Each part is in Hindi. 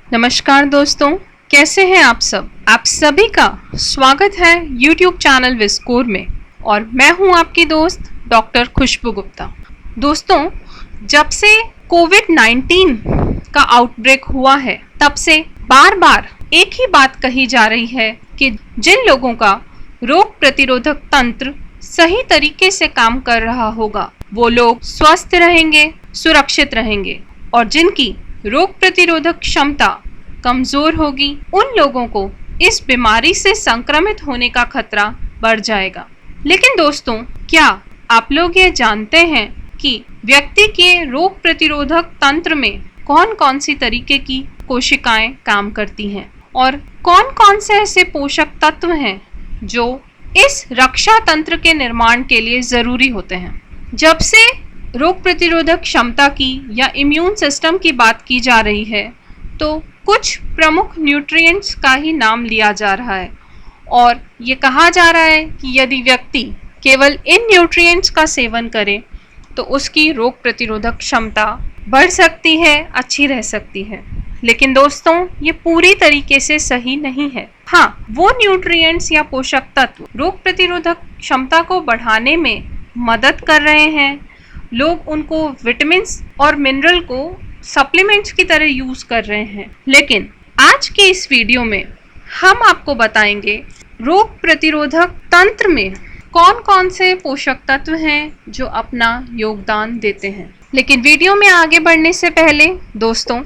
नमस्कार दोस्तों, कैसे हैं आप सब। आप सभी का स्वागत है YouTube चैनल विस्कोर में और मैं हूं आपकी दोस्त डॉक्टर खुशबू गुप्ता। दोस्तों, जब से कोविड-19 का आउटब्रेक हुआ है तब से बार बार एक ही बात कही जा रही है कि जिन लोगों का रोग प्रतिरोधक तंत्र सही तरीके से काम कर रहा होगा वो लोग स्वस्थ रहेंगे, सुरक्षित रहेंगे, और जिनकी रोग प्रतिरोधक क्षमता कमजोर होगी उन लोगों को इस बीमारी से संक्रमित होने का खतरा बढ़ जाएगा। लेकिन दोस्तों, क्या आप लोग ये जानते हैं कि व्यक्ति के रोग प्रतिरोधक तंत्र में कौन कौन सी तरीके की कोशिकाएं काम करती हैं और कौन कौन से ऐसे पोषक तत्व हैं जो इस रक्षा तंत्र के निर्माण के लिए जरूरी होते हैं। जब से रोग प्रतिरोधक क्षमता की या इम्यून सिस्टम की बात की जा रही है तो कुछ प्रमुख न्यूट्रिएंट्स का ही नाम लिया जा रहा है और ये कहा जा रहा है कि यदि व्यक्ति केवल इन न्यूट्रिएंट्स का सेवन करे तो उसकी रोग प्रतिरोधक क्षमता बढ़ सकती है, अच्छी रह सकती है। लेकिन दोस्तों, ये पूरी तरीके से सही नहीं है। हाँ, वो न्यूट्रिएंट्स या पोषक तत्व रोग प्रतिरोधक क्षमता को बढ़ाने में मदद कर रहे हैं। लोग उनको विटामिन्स और मिनरल को सप्लीमेंट्स की तरह यूज कर रहे हैं। लेकिन आज के इस वीडियो में हम आपको बताएंगे रोग प्रतिरोधक तंत्र में कौन कौन से पोषक तत्व हैं जो अपना योगदान देते हैं। लेकिन वीडियो में आगे बढ़ने से पहले दोस्तों,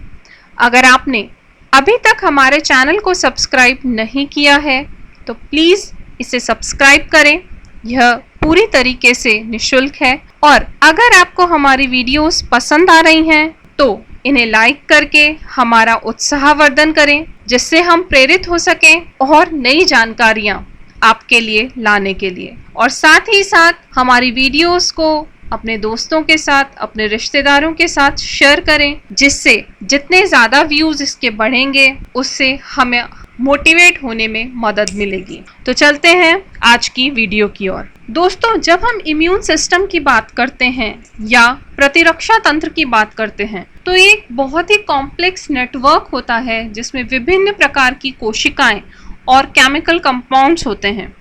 अगर आपने अभी तक हमारे चैनल को सब्सक्राइब नहीं किया है तो प्लीज़ इसे सब्सक्राइब करें। यह पूरी तरीके से निःशुल्क है और अगर आपको हमारी वीडियोस पसंद आ रही हैं तो इन्हें लाइक करके हमारा उत्साहवर्धन करें, जिससे हम प्रेरित हो सकें और नई जानकारियां आपके लिए लाने के लिए। और साथ ही साथ हमारी वीडियोस को अपने दोस्तों के साथ, अपने रिश्तेदारों के साथ शेयर करें, जिससे जितने ज़्यादा व्यूज़ इसके बढ़ेंगे उससे हमें मोटिवेट होने में मदद मिलेगी। तो चलते हैं आज की वीडियो की ओर। दोस्तों, जब हम इम्यून सिस्टम की बात करते हैं या प्रतिरक्षा तंत्र की बात करते हैं तो ये एक बहुत ही कॉम्प्लेक्स नेटवर्क होता है जिसमें विभिन्न प्रकार की कोशिकाएं और केमिकल कंपाउंड्स होते हैं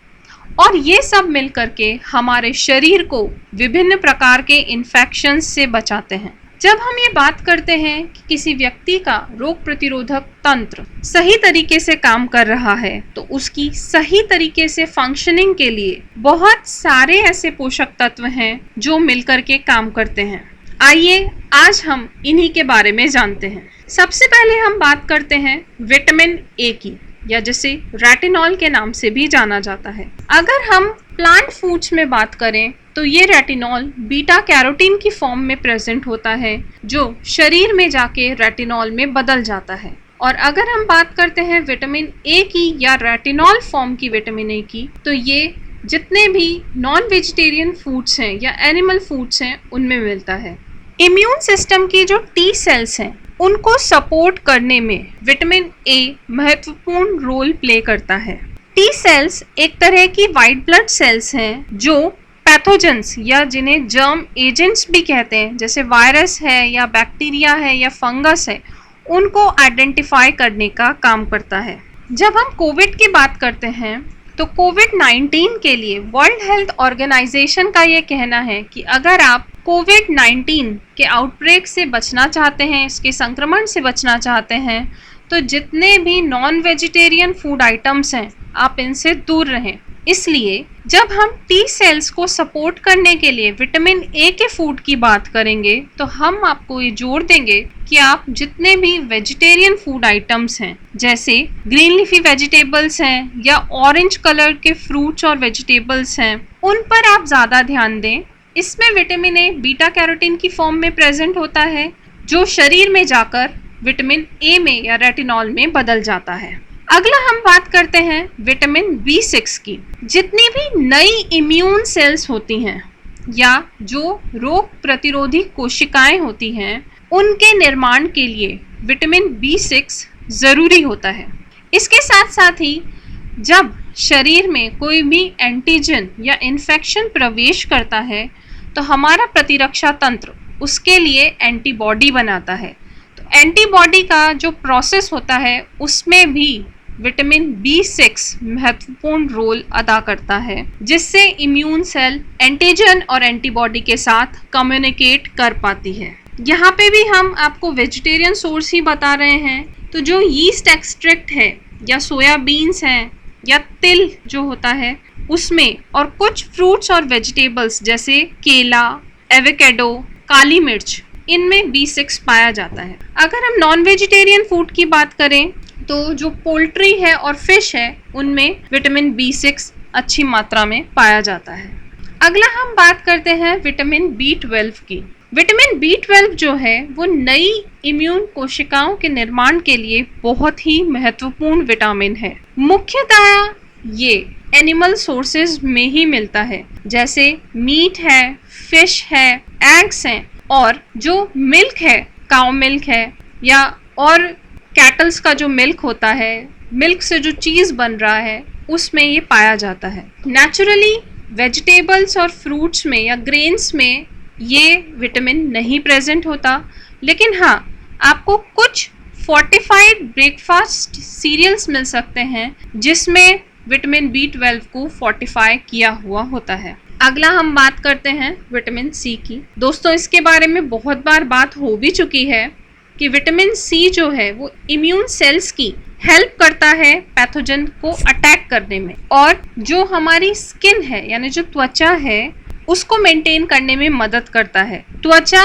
और ये सब मिलकर के हमारे शरीर को विभिन्न प्रकार के इन्फेक्शंस से बचाते हैं। जब हम ये बात करते हैं कि किसी व्यक्ति का रोग प्रतिरोधक तंत्र सही तरीके से काम कर रहा है तो उसकी सही तरीके से फंक्शनिंग के लिए बहुत सारे ऐसे पोषक तत्व हैं जो मिलकर के काम करते हैं। आइए आज हम इन्हीं के बारे में जानते हैं। सबसे पहले हम बात करते हैं विटामिन ए की, या जिसे रेटिनॉल के नाम से भी जाना जाता है। अगर हम प्लांट फूड्स में बात करें तो ये रेटिनॉल बीटा कैरोटीन की फॉर्म में प्रेजेंट होता है जो शरीर में जाके रेटिनॉल में बदल जाता है। और अगर हम बात करते हैं विटामिन ए की या रेटिनॉल फॉर्म की विटामिन ए की, तो ये जितने भी नॉन वेजिटेरियन फूड्स हैं या एनिमल फूड्स हैं उनमें मिलता है। इम्यून सिस्टम की जो टी सेल्स हैं उनको सपोर्ट करने में विटामिन ए महत्वपूर्ण रोल प्ले करता है। टी सेल्स एक तरह की वाइट ब्लड सेल्स हैं जो पैथोजेंस या जिन्हें जर्म एजेंट्स भी कहते हैं, जैसे वायरस है या बैक्टीरिया है या फंगस है, उनको आइडेंटिफाई करने का काम करता है। जब हम कोविड की बात करते हैं तो कोविड-19 के लिए वर्ल्ड हेल्थ ऑर्गेनाइजेशन का ये कहना है कि अगर आप कोविड-19 के आउटब्रेक से बचना चाहते हैं, इसके संक्रमण से बचना चाहते हैं, तो जितने भी नॉन वेजिटेरियन फूड आइटम्स हैं आप इनसे दूर रहें। इसलिए जब हम टी सेल्स को सपोर्ट करने के लिए विटामिन ए के फूड की बात करेंगे तो हम आपको ये जोर देंगे कि आप जितने भी वेजिटेरियन फूड आइटम्स हैं, जैसे ग्रीन लीफी वेजिटेबल्स हैं या ऑरेंज कलर के फ्रूट्स और वेजिटेबल्स हैं, उन पर आप ज़्यादा ध्यान दें। इसमें विटामिन ए बीटा कैरोटीन की फॉर्म में प्रेजेंट होता है जो शरीर में जाकर विटामिन ए में या रेटिनॉल में बदल जाता है। अगला हम बात करते हैं विटामिन B6 की। जितनी भी नई इम्यून सेल्स होती हैं या जो रोग प्रतिरोधी कोशिकाएं होती हैं उनके निर्माण के लिए विटामिन B6 ज़रूरी होता है। इसके साथ साथ ही जब शरीर में कोई भी एंटीजन या इन्फेक्शन प्रवेश करता है तो हमारा प्रतिरक्षा तंत्र उसके लिए एंटीबॉडी बनाता है। तो एंटीबॉडी का जो प्रोसेस होता है उसमें भी विटामिन B6 महत्वपूर्ण रोल अदा करता है, जिससे इम्यून सेल एंटीजन और एंटीबॉडी के साथ कम्युनिकेट कर पाती है। यहाँ पे भी हम आपको वेजिटेरियन सोर्स ही बता रहे हैं, तो जो यीस्ट एक्सट्रैक्ट है या सोयाबीन्स हैं या तिल जो होता है उसमें, और कुछ फ्रूट्स और वेजिटेबल्स जैसे केला, एवोकेडो, काली मिर्च, इनमें B6 पाया जाता है। अगर हम नॉन वेजिटेरियन फूड की बात करें तो जो पोल्ट्री है और फिश है उनमें विटामिन B6 अच्छी मात्रा में पाया जाता है। अगला हम बात करते हैं विटामिन B12 की। विटामिन B12 जो है वो नई इम्यून कोशिकाओं के निर्माण के लिए बहुत ही महत्वपूर्ण विटामिन है। मुख्यतः ये एनिमल सोर्सेज में ही मिलता है, जैसे मीट है, फिश है, एग्स हैं, और जो मिल्क है, काउ मिल्क है, या और कैटल्स का जो मिल्क होता है, मिल्क से जो चीज़ बन रहा है, उसमें ये पाया जाता है। नेचुरली वेजिटेबल्स और फ्रूट्स में या ग्रेन्स में ये विटामिन नहीं प्रेजेंट होता, लेकिन हाँ, आपको कुछ फोर्टिफाइड ब्रेकफास्ट सीरियल्स मिल सकते हैं जिसमें विटामिन B12 को फोर्टिफाई किया हुआ होता है। अगला हम बात करते हैं विटामिन C की। दोस्तों, इसके बारे में बहुत बार बात हो भी चुकी है कि विटामिन C जो है वो इम्यून सेल्स की हेल्प करता है पैथोजन को अटैक करने में, और जो हमारी स्किन है यानी जो त्वचा है उसको मेंटेन करने में मदद करता है। त्वचा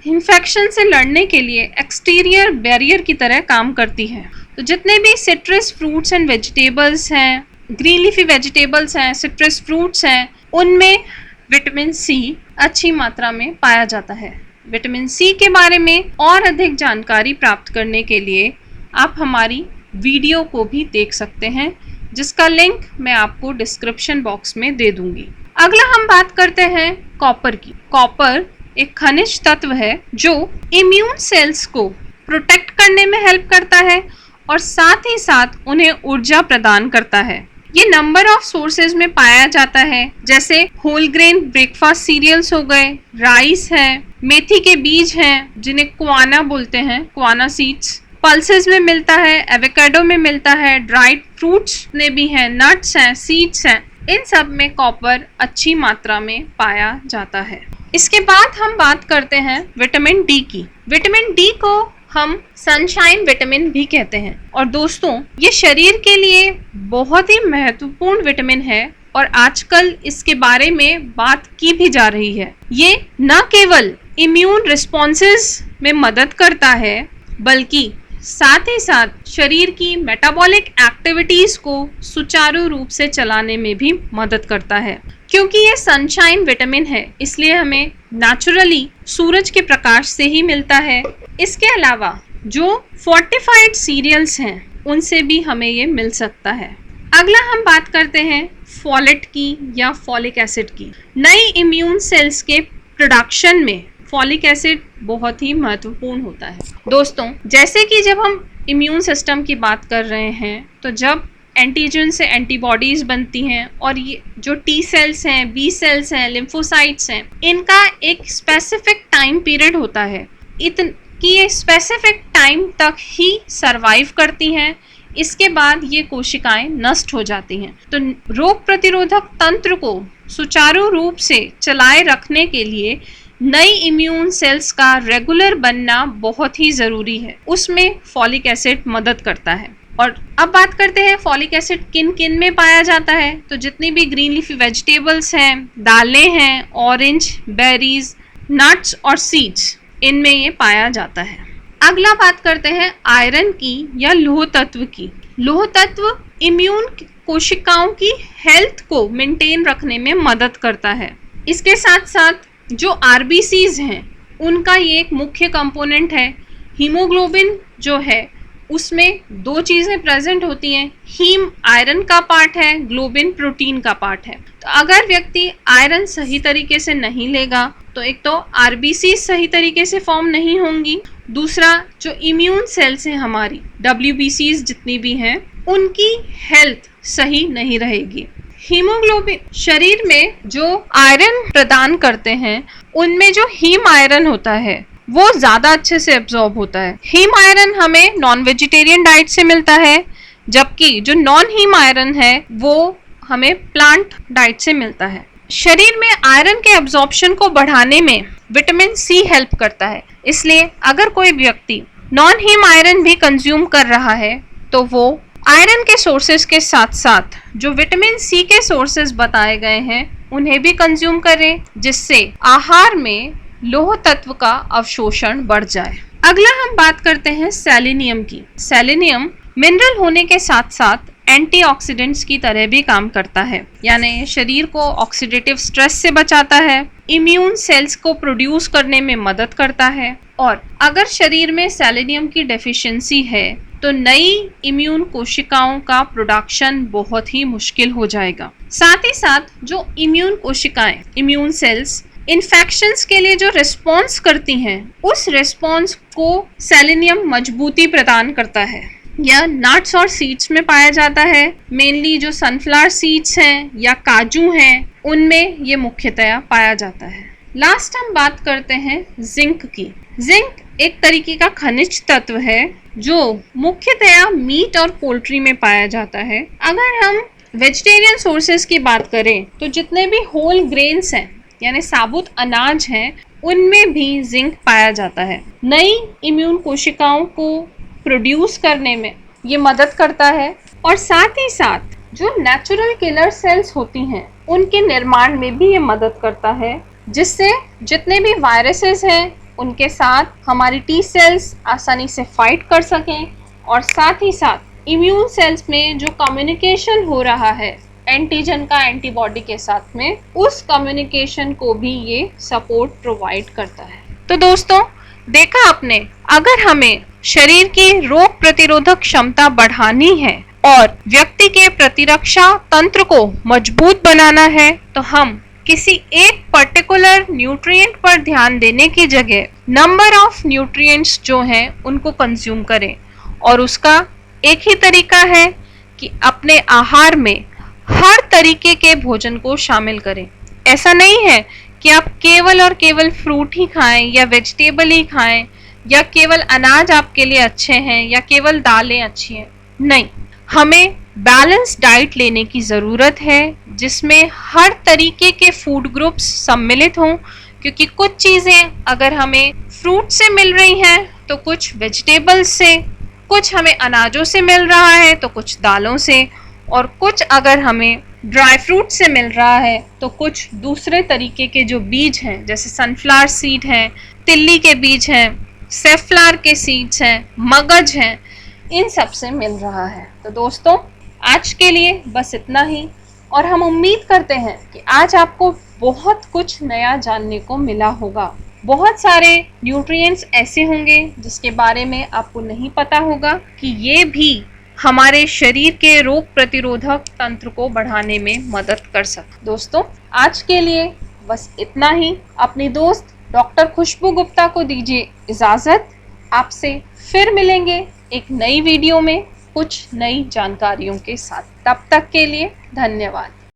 इन्फेक्शन से लड़ने के लिए एक्सटीरियर बैरियर की तरह काम करती है। तो जितने भी सिट्रस फ्रूट्स एंड वेजिटेबल्स हैं, ग्रीन लीफी वेजिटेबल्स हैं, सिट्रस फ्रूट्स हैं, उनमें विटामिन C अच्छी मात्रा में पाया जाता है। विटामिन C के बारे में और अधिक जानकारी प्राप्त करने के लिए आप हमारी वीडियो को भी देख सकते हैं, जिसका लिंक मैं आपको डिस्क्रिप्शन बॉक्स में दे दूंगी। अगला हम बात करते हैं कॉपर की। कॉपर एक खनिज तत्व है जो इम्यून सेल्स को प्रोटेक्ट करने में हेल्प करता है और साथ ही साथ उन्हें ऊर्जा प्रदान करता है। ये नंबर ऑफ सोर्सेज में पाया जाता है, जैसे होल ग्रेन ब्रेकफास्ट सीरियल्स हो गए, राइस है, मेथी के बीज हैं जिन्हें क्वाना बोलते हैं, क्वाना सीड्स, पल्सेस में मिलता है, एवोकाडो में मिलता है, ड्राइड फ्रूट्स में भी हैं, नट्स हैं, सीड्स हैं, इन सब में कॉपर अच्छी मात्रा में पाया जाता है। इसके बाद हम बात करते हैं विटामिन D की। विटामिन D को हम सनशाइन विटामिन भी कहते हैं, और दोस्तों ये शरीर के लिए बहुत ही महत्वपूर्ण विटामिन है और आजकल इसके बारे में बात की भी जा रही है। ये न केवल इम्यून रिस्पॉन्सेस में मदद करता है, बल्कि साथ ही साथ शरीर की मेटाबॉलिक एक्टिविटीज को सुचारू रूप से चलाने में भी मदद करता है। क्योंकि ये सनशाइन विटामिन है, इसलिए हमें नेचुरली सूरज के प्रकाश से ही मिलता है। इसके अलावा जो फोर्टिफाइड सीरियल्स हैं उनसे भी हमें ये मिल सकता है। अगला हम बात करते हैं फॉलेट की या फॉलिक एसिड की। नई इम्यून सेल्स के प्रोडक्शन में फॉलिक एसिड बहुत ही महत्वपूर्ण होता है। दोस्तों, जैसे कि जब हम इम्यून सिस्टम की बात कर रहे हैं, तो जब एंटीजन से एंटीबॉडीज बनती हैं और ये जो टी सेल्स हैं, बी सेल्स हैं, लिम्फोसाइट्स हैं, इनका एक स्पेसिफिक टाइम पीरियड होता है कि ये स्पेसिफिक टाइम तक ही सरवाइव करती हैं। इसके बाद ये कोशिकाएं नष्ट हो जाती हैं। तो रोग प्रतिरोधक तंत्र को सुचारू रूप से चलाए रखने के लिए नई इम्यून सेल्स का रेगुलर बनना बहुत ही ज़रूरी है। उसमें फॉलिक एसिड मदद करता है। और अब बात करते हैं फॉलिक एसिड किन किन में पाया जाता है। तो जितनी भी ग्रीन लीफी वेजिटेबल्स हैं, दालें हैं, ऑरेंज, बेरीज, नट्स और सीड्स, इनमें ये पाया जाता है। अगला बात करते हैं आयरन की या लौह तत्व की। लौह तत्व इम्यून कोशिकाओं की हेल्थ को मेंटेन रखने में मदद करता है। इसके साथ साथ जो आरबीसीज हैं उनका ये एक मुख्य कंपोनेंट है। हीमोग्लोबिन जो है उसमें दो चीज़ें प्रेजेंट होती हैं, हीम आयरन का पार्ट है, ग्लोबिन प्रोटीन का पार्ट है। तो अगर व्यक्ति आयरन सही तरीके से नहीं लेगा तो एक तो आरबीसी सही तरीके से फॉर्म नहीं होंगी, दूसरा जो इम्यून सेल्स हैं हमारी, डब्ल्यूबीसीज जितनी भी हैं, उनकी हेल्थ सही नहीं रहेगी। हीमोग्लोबिन शरीर में जो आयरन प्रदान करते हैं, उनमें जो हीम आयरन होता है वो ज्यादा अच्छे से एब्जॉर्ब होता है। हीम आयरन हमें नॉन वेजिटेरियन डाइट से मिलता है, जबकि जो नॉन हीम आयरन है वो हमें प्लांट डाइट से मिलता है। शरीर में आयरन के एब्जॉर्प्शन को बढ़ाने में विटामिन सी हेल्प करता है, इसलिए अगर कोई व्यक्ति नॉन हीम आयरन भी कंज्यूम कर रहा है तो वो आयरन के सोर्सेज के साथ साथ जो विटामिन सी के सोर्सेज बताए गए हैं उन्हें भी कंज्यूम करें, जिससे आहार में लौह तत्व का अवशोषण बढ़ जाए। अगला हम बात करते हैं सेलेनियम की। सेलेनियम मिनरल होने के साथ साथ एंटीऑक्सीडेंट्स की तरह भी काम करता है, यानी शरीर को ऑक्सीडेटिव स्ट्रेस से बचाता है, इम्यून सेल्स को प्रोड्यूस करने में मदद करता है, और अगर शरीर में सेलेनियम की डेफिशिएंसी है तो नई इम्यून कोशिकाओं का प्रोडक्शन बहुत ही मुश्किल हो जाएगा। साथ ही साथ जो इम्यून कोशिकाएं, इम्यून सेल्स इन्फेक्शंस के लिए जो रिस्पॉन्स करती हैं, उस रिस्पॉन्स को सेलेनियम मजबूती प्रदान करता है। यह नट्स और सीड्स में पाया जाता है, मेनली जो सनफ्लावर सीड्स हैं या काजू हैं उनमें ये मुख्यतया पाया जाता है। लास्ट हम बात करते हैं जिंक की। जिंक एक तरीके का खनिज तत्व है जो मुख्यतया मीट और पोल्ट्री में पाया जाता है। अगर हम वेजिटेरियन सोर्सेज की बात करें तो जितने भी होल ग्रेन्स हैं यानी साबुत अनाज हैं उनमें भी जिंक पाया जाता है। नई इम्यून कोशिकाओं को प्रोड्यूस करने में ये मदद करता है, और साथ ही साथ जो नेचुरल किलर सेल्स होती हैं उनके निर्माण में भी ये मदद करता है, जिससे जितने भी वायरसेस हैं उनके साथ हमारी टी सेल्स आसानी से फाइट कर सकें, और साथ ही साथ इम्यून सेल्स में जो कम्युनिकेशन हो रहा है एंटीजन का एंटीबॉडी के साथ में, उस कम्युनिकेशन को भी ये सपोर्ट प्रोवाइड करता है। तो दोस्तों देखा आपने, अगर हमें शरीर की रोग प्रतिरोधक क्षमता बढ़ानी है और व्यक्ति के प्रतिरक्षा तंत्र को मजबूत बनाना है तो हम किसी एक पर्टिकुलर न्यूट्रिएंट पर ध्यान देने की जगह नंबर ऑफ न्यूट्रिएंट्स जो हैं उनको कंज्यूम करें, और उसका एक ही तरीका है कि अपने आहार में हर तरीके के भोजन को शामिल करें। ऐसा नहीं है कि आप केवल और केवल फ्रूट ही खाएं या वेजिटेबल ही खाएं या केवल अनाज आपके लिए अच्छे हैं या केवल दालें अच्छी हैं। नहीं, हमें बैलेंस डाइट लेने की ज़रूरत है जिसमें हर तरीके के फूड ग्रुप्स सम्मिलित हों, क्योंकि कुछ चीज़ें अगर हमें फ्रूट से मिल रही हैं तो कुछ वेजिटेबल्स से, कुछ हमें अनाजों से मिल रहा है तो कुछ दालों से, और कुछ अगर हमें ड्राई फ्रूट से मिल रहा है तो कुछ दूसरे तरीके के जो बीज हैं जैसे सनफ्लावर सीड हैं, तिल्ली के बीज हैं, सेफ्लावर के सीड्स हैं, मगज हैं, इन सब से मिल रहा है। तो दोस्तों आज के लिए बस इतना ही, और हम उम्मीद करते हैं कि आज आपको बहुत कुछ नया जानने को मिला होगा। बहुत सारे न्यूट्रिएंट्स ऐसे होंगे जिसके बारे में आपको नहीं पता होगा कि ये भी हमारे शरीर के रोग प्रतिरोधक तंत्र को बढ़ाने में मदद कर सकते। दोस्तों आज के लिए बस इतना ही। अपनी दोस्त डॉक्टर खुशबू गुप्ता को दीजिए इजाज़त। आपसे फिर मिलेंगे एक नई वीडियो में कुछ नई जानकारियों के साथ। तब तक के लिए धन्यवाद।